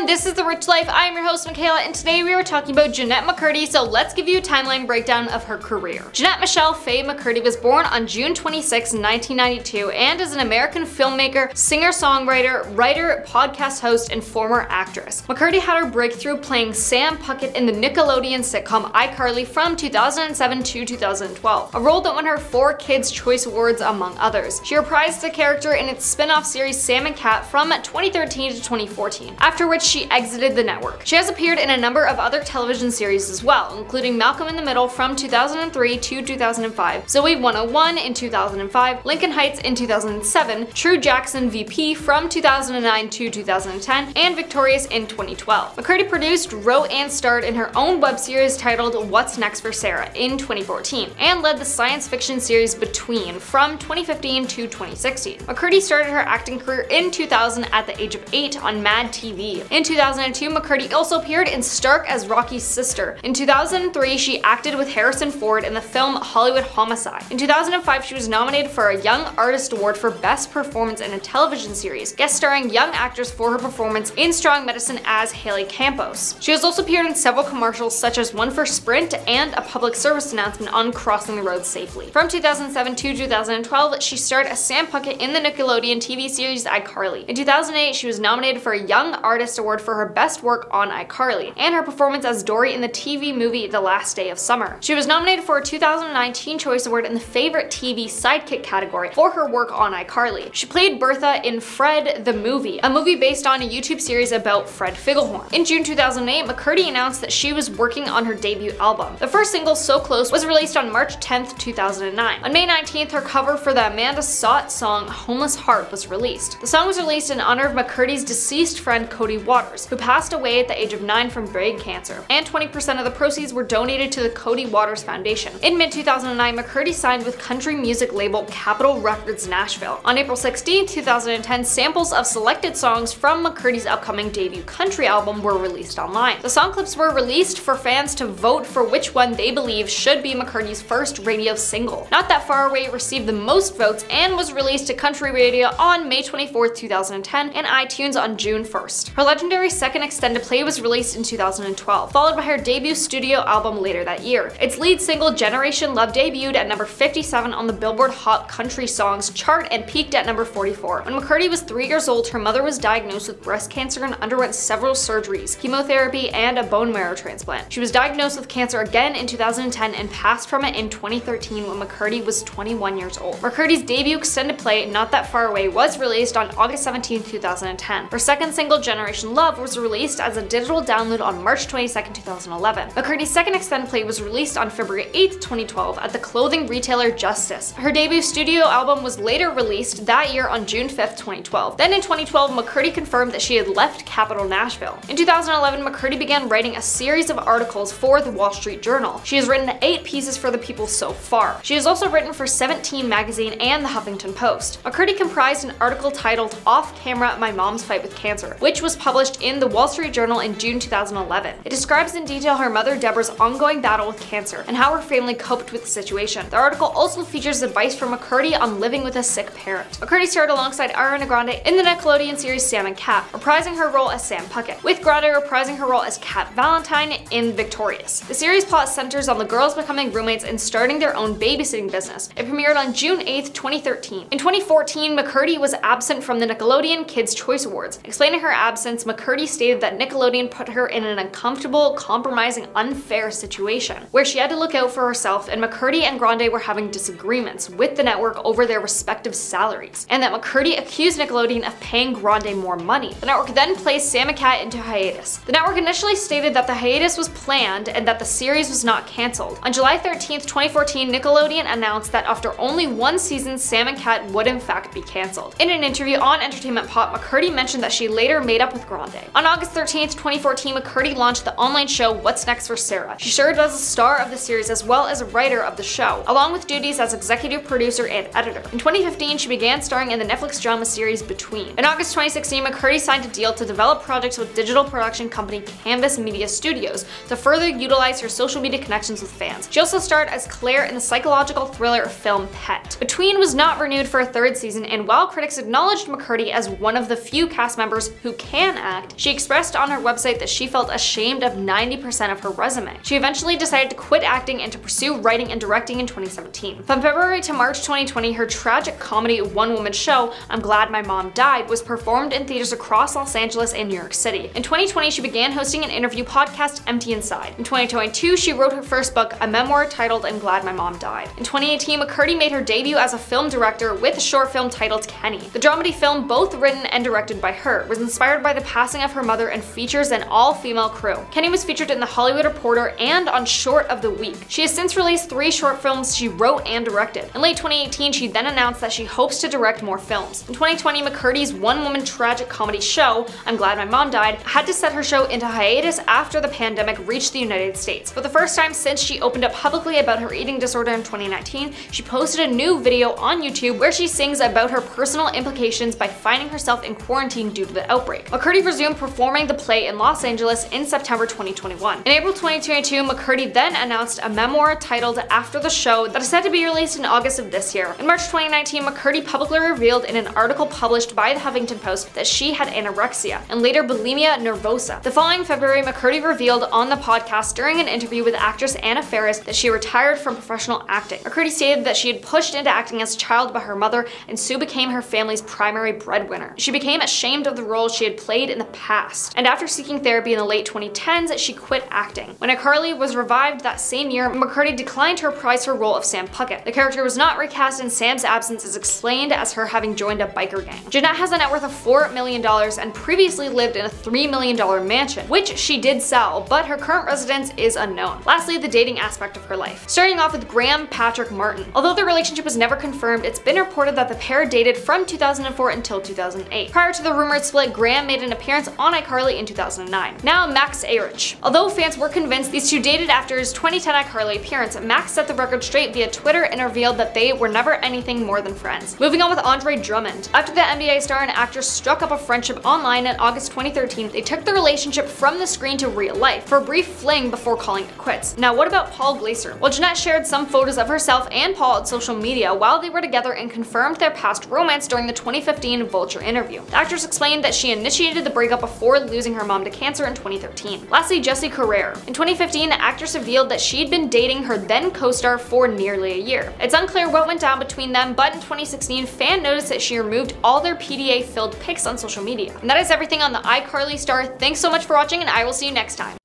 everyone, this is The Rich Life. I am your host Michaela, and today we are talking about Jennette McCurdy, so let's give you a timeline breakdown of her career. Jennette Michelle Faye McCurdy was born on June 26, 1992, and is an American filmmaker, singer-songwriter, writer, podcast host, and former actress. McCurdy had her breakthrough playing Sam Puckett in the Nickelodeon sitcom iCarly from 2007 to 2012, a role that won her 4 Kids' Choice Awards among others. She reprised the character in its spin-off series Sam and Cat from 2013 to 2014, after which she exited the network. She has appeared in a number of other television series as well, including Malcolm in the Middle from 2003 to 2005, Zoe 101 in 2005, Lincoln Heights in 2007, True Jackson VP from 2009 to 2010, and Victorious in 2012. McCurdy produced, wrote, and starred in her own web series titled What's Next for Sarah in 2014, and led the science fiction series Between from 2015 to 2016. McCurdy started her acting career in 2000 at the age of 8 on Mad TV. In 2002, McCurdy also appeared in Stark as Rocky's sister. In 2003, she acted with Harrison Ford in the film Hollywood Homicide. In 2005, she was nominated for a Young Artist Award for Best Performance in a Television Series, guest starring young actors for her performance in Strong Medicine as Haley Campos. She has also appeared in several commercials, such as one for Sprint and a public service announcement on Crossing the Road Safely. From 2007 to 2012, she starred as Sam Puckett in the Nickelodeon TV series iCarly. In 2008, she was nominated for a Young Artist Award for her best work on iCarly, and her performance as Dory in the TV movie The Last Day of Summer. She was nominated for a 2009 Teen Choice Award in the Favorite TV Sidekick category for her work on iCarly. She played Bertha in Fred the Movie, a movie based on a YouTube series about Fred Figglehorn. In June 2008, McCurdy announced that she was working on her debut album. The first single, So Close, was released on March 10th, 2009. On May 19th, her cover for the Amanda Sott song Homeless Heart was released. The song was released in honor of McCurdy's deceased friend Cody Waters, who passed away at the age of 9 from brain cancer, and 20% of the proceeds were donated to the Cody Waters Foundation. In mid-2009, McCurdy signed with country music label Capitol Records Nashville. On April 16, 2010, samples of selected songs from McCurdy's upcoming debut country album were released online. The song clips were released for fans to vote for which one they believe should be McCurdy's first radio single. Not That Far Away received the most votes and was released to country radio on May 24, 2010, and iTunes on June 1st. Her legendary second extended play was released in 2012, followed by her debut studio album later that year. Its lead single, Generation Love, debuted at number 57 on the Billboard Hot Country Songs chart and peaked at number 44. When McCurdy was 3 years old, her mother was diagnosed with breast cancer and underwent several surgeries, chemotherapy, and a bone marrow transplant. She was diagnosed with cancer again in 2010 and passed from it in 2013 when McCurdy was 21 years old. McCurdy's debut extended play, Not That Far Away, was released on August 17, 2010. Her second single, Generation Love, was released as a digital download on March 22, 2011. McCurdy's second extended play was released on February 8, 2012 at the clothing retailer Justice. Her debut studio album was later released that year on June 5, 2012. Then in 2012, McCurdy confirmed that she had left Capitol Nashville. In 2011, McCurdy began writing a series of articles for the Wall Street Journal. She has written 8 pieces for the People so far. She has also written for 17 magazine and the Huffington Post. McCurdy comprised an article titled Off Camera: My Mom's Fight with Cancer, which was published in the Wall Street Journal in June 2011. It describes in detail her mother Deborah's ongoing battle with cancer and how her family coped with the situation. The article also features advice from McCurdy on living with a sick parent. McCurdy starred alongside Ariana Grande in the Nickelodeon series Sam and Cat, reprising her role as Sam Puckett, with Grande reprising her role as Cat Valentine in Victorious. The series plot centers on the girls becoming roommates and starting their own babysitting business. It premiered on June 8, 2013. In 2014, McCurdy was absent from the Nickelodeon Kids' Choice Awards. Explaining her absence, McCurdy stated that Nickelodeon put her in an uncomfortable, compromising, unfair situation, where she had to look out for herself, and McCurdy and Grande were having disagreements with the network over their respective salaries, and that McCurdy accused Nickelodeon of paying Grande more money. The network then placed Sam and Cat into hiatus. The network initially stated that the hiatus was planned and that the series was not cancelled. On July 13, 2014, Nickelodeon announced that after only 1 season, Sam and Cat would in fact be cancelled. In an interview on Entertainment Pop, McCurdy mentioned that she later made up with Grande. On August 13, 2014, McCurdy launched the online show What's Next for Sarah. She served as a star of the series as well as a writer of the show, along with duties as executive producer and editor. In 2015, she began starring in the Netflix drama series Between. In August 2016, McCurdy signed a deal to develop projects with digital production company Canvas Media Studios to further utilize her social media connections with fans. She also starred as Claire in the psychological thriller film Pet. Between was not renewed for a 3rd season, and while critics acknowledged McCurdy as one of the few cast members who can act, act, she expressed on her website that she felt ashamed of 90% of her resume. She eventually decided to quit acting and to pursue writing and directing in 2017. From February to March 2020, her tragic comedy one-woman show, I'm Glad My Mom Died, was performed in theaters across Los Angeles and New York City. In 2020, she began hosting an interview podcast, Empty Inside. In 2022, she wrote her first book, a memoir titled I'm Glad My Mom Died. In 2018, McCurdy made her debut as a film director with a short film titled Kenny. The dramedy film, both written and directed by her, was inspired by the passing of her mother and features an all-female crew. Kenny was featured in The Hollywood Reporter and on Short of the Week. She has since released 3 short films she wrote and directed. In late 2018, she then announced that she hopes to direct more films. In 2020, McCurdy's one-woman tragic comedy show, I'm Glad My Mom Died, had to set her show into hiatus after the pandemic reached the United States. For the first time since she opened up publicly about her eating disorder in 2019, she posted a new video on YouTube where she sings about her personal implications by finding herself in quarantine due to the outbreak. McCurdy resumed performing the play in Los Angeles in September 2021. In April 2022, McCurdy then announced a memoir titled After the Show that is set to be released in August of this year. In March 2019, McCurdy publicly revealed in an article published by the Huffington Post that she had anorexia and later bulimia nervosa. The following February, McCurdy revealed on the podcast during an interview with actress Anna Faris that she retired from professional acting. McCurdy stated that she had pushed into acting as a child by her mother and soon became her family's primary breadwinner. She became ashamed of the roles she had played in the past, and after seeking therapy in the late 2010s, she quit acting. When iCarly was revived that same year, McCurdy declined to reprise her role of Sam Puckett. The character was not recast, and Sam's absence is explained as her having joined a biker gang. Jennette has a net worth of $4 million and previously lived in a $3 million mansion, which she did sell, but her current residence is unknown. Lastly, the dating aspect of her life. Starting off with Graham Patrick Martin. Although their relationship was never confirmed, it's been reported that the pair dated from 2004 until 2008. Prior to the rumored split, Graham made an appearance on iCarly in 2009. Now, Max Ahrich. Although fans were convinced these two dated after his 2010 iCarly appearance, Max set the record straight via Twitter and revealed that they were never anything more than friends. Moving on with Andre Drummond. After the NBA star and actress struck up a friendship online in August 2013, they took the relationship from the screen to real life for a brief fling before calling it quits. Now, what about Paul Glaser? Well, Jennette shared some photos of herself and Paul on social media while they were together and confirmed their past romance during the 2015 Vulture interview. The actress explained that she initiated the breakup before losing her mom to cancer in 2013. Lastly, Jessie Carrere. In 2015, the actress revealed that she'd been dating her then co-star for nearly a year. It's unclear what went down between them, but in 2016, fans noticed that she removed all their PDA-filled pics on social media. And that is everything on the iCarly star. Thanks so much for watching, and I will see you next time.